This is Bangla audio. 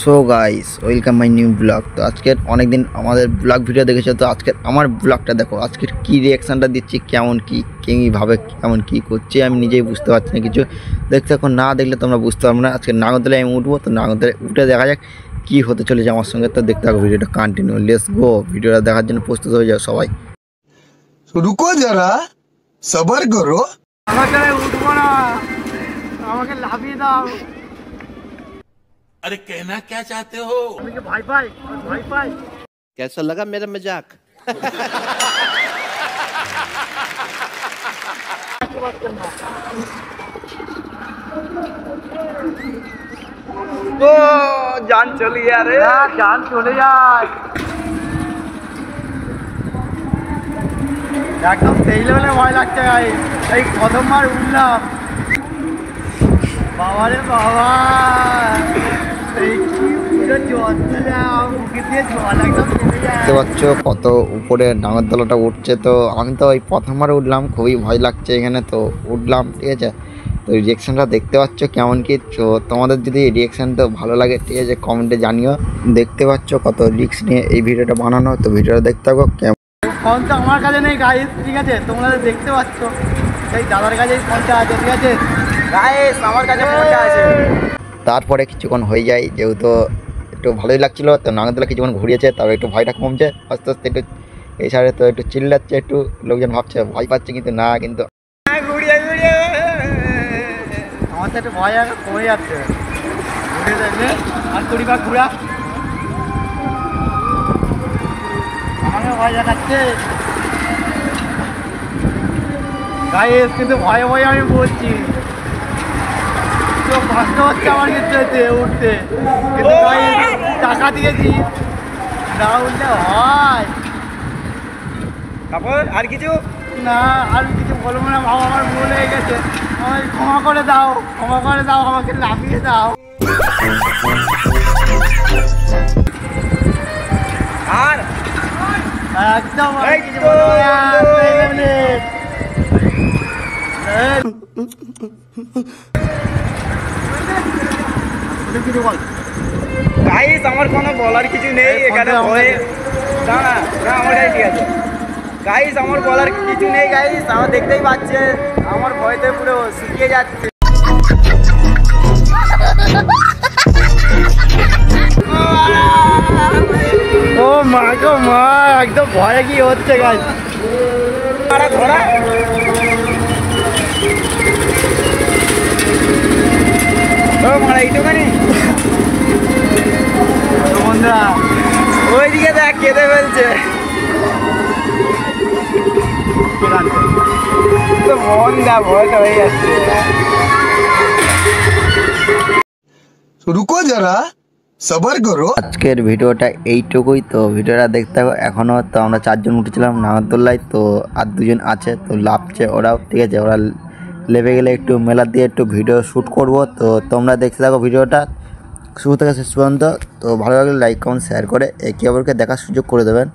So guys welcome my new blog. তো আজকের অনেক দিন আমাদের ব্লগ ভিডিও দেখেছো, তো আজকের আমার ব্লগটা দেখো। আজকের কী রিয়াকশানটা দিচ্ছি, কেমন কীভাবে কেমন কী করছি আমি নিজেই বুঝতে পারছি না কিছু। দেখতে এখন না দেখলে তোমরা বুঝতে পারবে না। আজকে নাগরদোলায় আমি উঠবো, তো নাগরদোলায় উঠে দেখা যাক কী হতে চলেছে আমার সঙ্গে। তো দেখতে থাকো ভিডিওটা কন্টিনিউ, লেটস গো। ভিডিওটা দেখার জন্য প্রস্তুত হয়ে যাও সবাই। রুকো যারা, সবার করো। আমাকে উঠবো না, আমাকে লাফিয়ে দাও। अरे कहना क्या चाहते हो? भाई भाई कैसा लगा मेरा मजाक? ओ जान चली यार, जान चले যায় একদম সেই লেভেলে ভয় লাগছে ভাই। এই প্রথমবার উঠলাম, বাবারে বাবা, দেখতে পাচ্ছ কত উপরে নাগরদোলাটা উঠছে। তো আমি তো ওই প্রথমবার উঠলাম, খুবই ভয় লাগছে এখানে। তো উঠলাম, ঠিক আছে। তো রিয়াকশানটা দেখতে পাচ্ছ কেমন কি। তো তোমাদের যদি রিয়াকশানটা ভালো লাগে, ঠিক আছে, কমেন্টে জানিও। দেখতে পাচ্ছ কত রিস্ক নিয়ে এই ভিডিওটা বানানো। তো ভিডিওটা দেখতে থাকো। ফোন তো আমার কাছে নেই গাইস, ঠিক আছে, তোমরা দেখতে পাচ্ছ সেই দাদার কাছেই ফোনটা আছে, ঠিক আছে গাইস, আমার কাছে ফোনটা আছে। তারপরে কিছুক্ষণ হয়ে যায়, যেহেতু একটু ভালোই লাগছিলো। তো নাগরদোলা কিছুক্ষণ ঘুরিয়েছে, তবে একটু ভয়টা কমছে আস্তে আস্তে। একটু এই সাইডে তো একটু চিল্লাচ্ছে, একটু লোকজন ভাবছে ভয় পাচ্ছে, কিন্তু না, কিন্তু আমার তো একটু ভয় আর কমে যাচ্ছে। ঘুরে যাচ্ছে আর কুড়ি ভাগ ঘুরা, আমাকে ভয় দেখাচ্ছে গাইস, কিন্তু ভয়ে ভয়ে আমি বলছি। তো কষ্ট হচ্ছে আমার ক্ষেত্রে উঠতে, কিন্তু টাকা দিয়েছি, না উঠলে হয়। তারপর আর কিছু না, আর কিছু বলবো না, বাবা আমার ভুল হয়ে গেছে, আমাকে ক্ষমা করে দাও, ক্ষমা করে দাও, আমাকে লাফিয়ে দাও। আর একদম কিছু বলবো না। গাইস আমার কোনো বলার কিছু নেই এখানে, ভয়ে দাঁড়া না, আমার কাছে ঠিক আছে গাইস, আমার বলার কিছু নেই গাইস, আমার দেখতেই পাচ্ছে আমার ভয়তে পুরো শুকিয়ে যাচ্ছে। ও মা গো মা, একদম ভয়ে কি হচ্ছে গাইস। ধরা মারা এইটুখানি বন্ধুরা, ওইদিকে দেখ কেঁদে ফেলছে। তো মন দা ভয়টা হয়ে যাচ্ছে। রুকো যারা, সবার করো। আজকের ভিডিওটা এইটুকুই। তো ভিডিওটা দেখতে হবে। এখনও তো আমরা 4 জন উঠেছিলাম নাগরদোলায়, তো আর 2 জন আছে, তো লাফছে ওরাও, ঠিক আছে। ওরা লেবে গেলে একটু মেলা দিয়ে একটু ভিডিও শ্যুট করব। তো তোমরা দেখতে থাকো ভিডিওটা শুরু থেকে শেষ পর্যন্ত। তো ভালো লাগলে লাইক কমেন্ট শেয়ার করে একে অপরকে দেখার সুযোগ করে দেবেন।